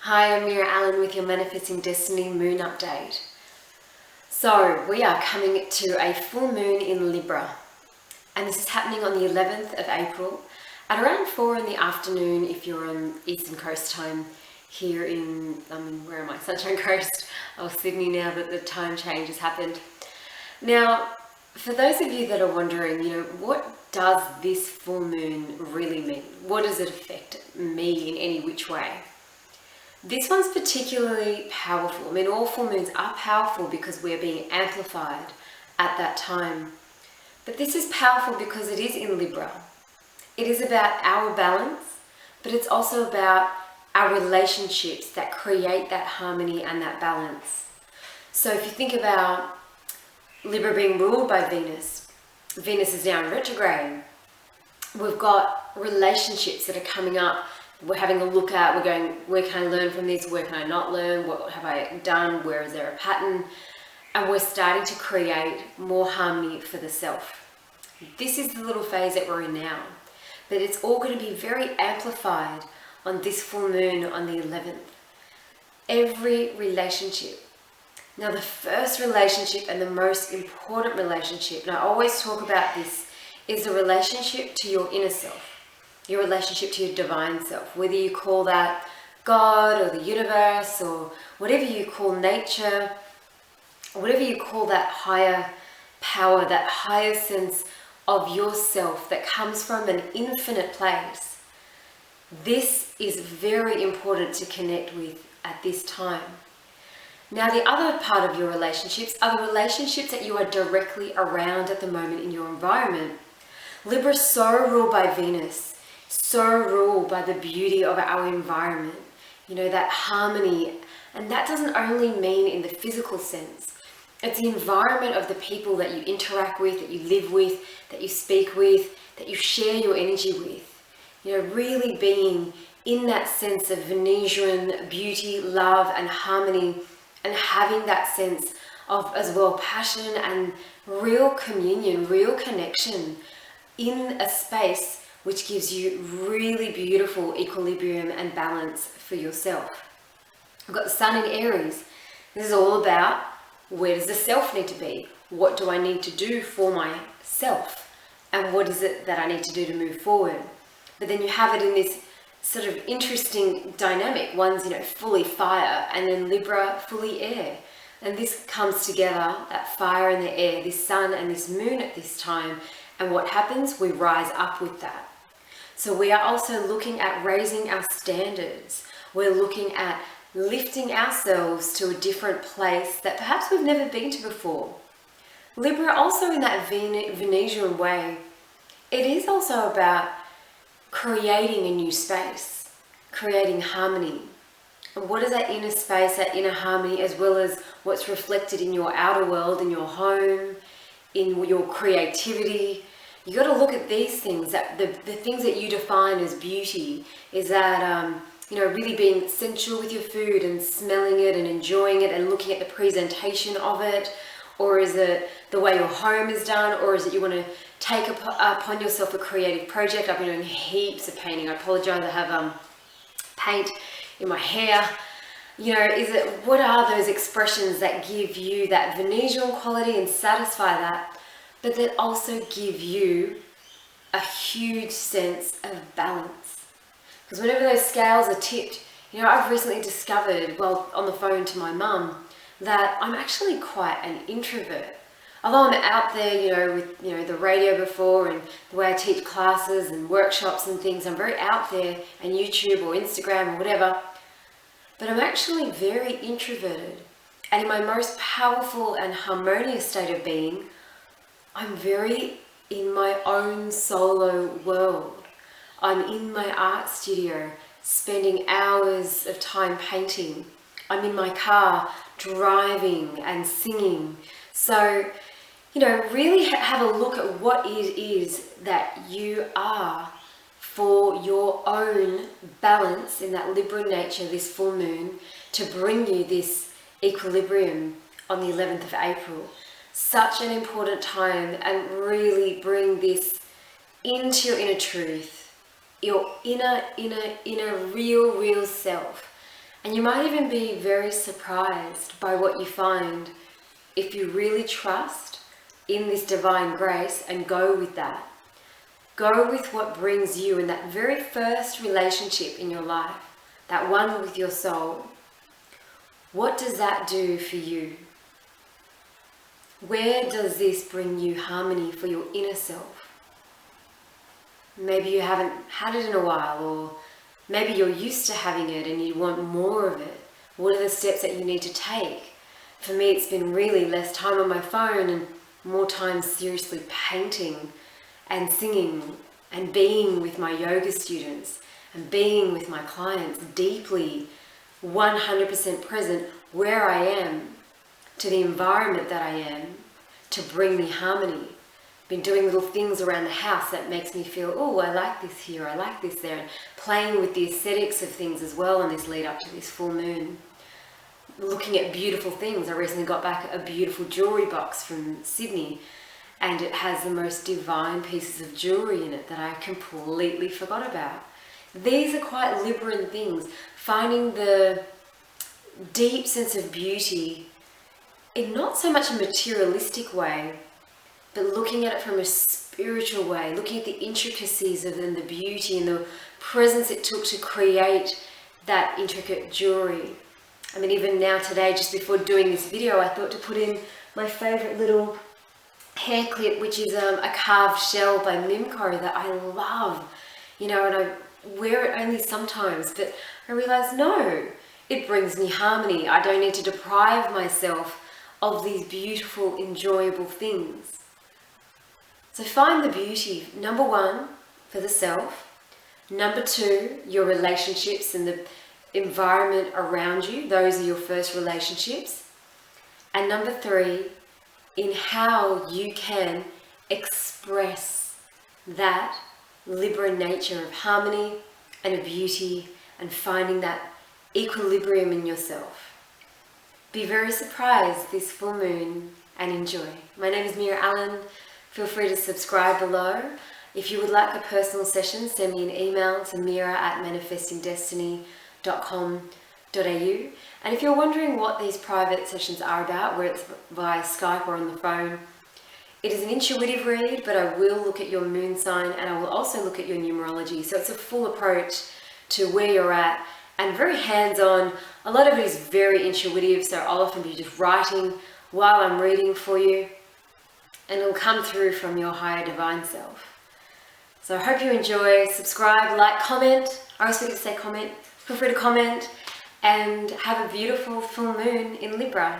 Hi, I'm Meera with your Manifesting Destiny Moon Update. So, we are coming to a full moon in Libra, and this is happening on the 11th of April at around 4 in the afternoon if you're on Eastern Coast time here in, where am I? Sunshine Coast or Sydney now that the time change has happened. Now, for those of you that are wondering, what does this full moon really mean? What does it affect me in any which way? This one's particularly powerful. All full moons are powerful because we're being amplified at that time. But this is powerful because it is in Libra. It is about our balance, but it's also about our relationships that create that harmony and that balance. So if you think about Libra being ruled by Venus, Venus is now in retrograde. We've got relationships that are coming up. We're having a look at, we're going, where can I learn from this? Where can I not learn? What have I done? Where is there a pattern? And we're starting to create more harmony for the self. This is the little phase that we're in now. But it's all going to be very amplified on this full moon on the 11th. Every relationship. Now the first relationship and the most important relationship, and I always talk about this, is the relationship to your inner self. Your relationship to your divine self, whether you call that God or the universe or whatever you call nature, or whatever you call that higher power, that higher sense of yourself that comes from an infinite place. This is very important to connect with at this time. Now, the other part of your relationships are the relationships that you are directly around at the moment in your environment. Libra is so ruled by Venus, so ruled by the beauty of our environment, that harmony. And that doesn't only mean in the physical sense. It's the environment of the people that you interact with, that you live with, that you speak with, that you share your energy with. Really being in that sense of Venusian beauty, love and harmony, and having that sense of as well passion and real communion, real connection in a space which gives you really beautiful equilibrium and balance for yourself. I've got the Sun in Aries. This is all about, where does the self need to be? What do I need to do for myself? And what is it that I need to do to move forward? But then you have it in this sort of interesting dynamic. One's, fully fire, and then Libra, fully air. And this comes together, that fire and the air, this sun and this moon at this time. And what happens? We rise up with that. So we are also looking at raising our standards. We're looking at lifting ourselves to a different place that perhaps we've never been to before. Libra also in that Venusian way, it is also about creating a new space, creating harmony. And what is that inner space, that inner harmony, as well as what's reflected in your outer world, in your home, in your creativity. You got to look at these things, that the things that you define as beauty. Is that, really being sensual with your food and smelling it and enjoying it and looking at the presentation of it? Or is it the way your home is done? Or is it you want to take upon yourself a creative project? I've been doing heaps of painting. I apologize, I have paint in my hair. What are those expressions that give you that Venusian quality and satisfy that, but that also give you a huge sense of balance? Because whenever those scales are tipped, I've recently discovered, on the phone to my mum, that I'm actually quite an introvert. Although I'm out there, with, the radio before and the way I teach classes and workshops and things, I'm very out there, and YouTube or Instagram or whatever, but I'm actually very introverted. And in my most powerful and harmonious state of being, I'm very in my own solo world. I'm in my art studio, spending hours of time painting. I'm in my car, driving and singing. So, really have a look at what it is that you are for your own balance in that Libra nature, this full moon, to bring you this equilibrium on the 11th of April. Such an important time, and really bring this into your inner truth, your inner real self, And you might even be very surprised by what you find if you really trust in this divine grace and go with that. Go with what brings you in that very first relationship in your life, that one with your soul. What does that do for you? Where does this bring you harmony for your inner self? Maybe you haven't had it in a while, or maybe you're used to having it and you want more of it. What are the steps that you need to take? For me, it's been really less time on my phone and more time seriously painting and singing and being with my yoga students and being with my clients, deeply 100% present where I am, to the environment that I am, to bring me harmony. Been doing little things around the house that makes me feel, oh, I like this here, I like this there, and playing with the aesthetics of things as well on this lead up to this full moon. Looking at beautiful things. I recently got back a beautiful jewelry box from Sydney, and it has the most divine pieces of jewelry in it that I completely forgot about. These are quite Libran things, finding the deep sense of beauty in not so much a materialistic way, but looking at it from a spiritual way, looking at the intricacies of and the beauty and the presence it took to create that intricate jewelry. I mean, even now today, just before doing this video, I thought to put in my favorite little hair clip, which is a carved shell by Mimco that I love, you know, and I wear it only sometimes, but I realized, no, it brings me harmony. I don't need to deprive myself of these beautiful, enjoyable things. So find the beauty, number one, for the self. Number two, your relationships and the environment around you. Those are your first relationships. And number three, in how you can express that Libra nature of harmony and of beauty and finding that equilibrium in yourself. Be very surprised this full moon and enjoy. My name is Meera Allen. Feel free to subscribe below. If you would like a personal session, send me an email to meera@manifestingdestiny.com.au. And if you're wondering what these private sessions are about, whether it's via Skype or on the phone, it is an intuitive read, but I will look at your moon sign and I will also look at your numerology. So it's a full approach to where you're at and very hands-on. A lot of it is very intuitive, so I'll often be just writing while I'm reading for you, and it'll come through from your higher divine self. So I hope you enjoy. Subscribe, like, comment. I always forget to say comment. Feel free to comment, and have a beautiful full moon in Libra.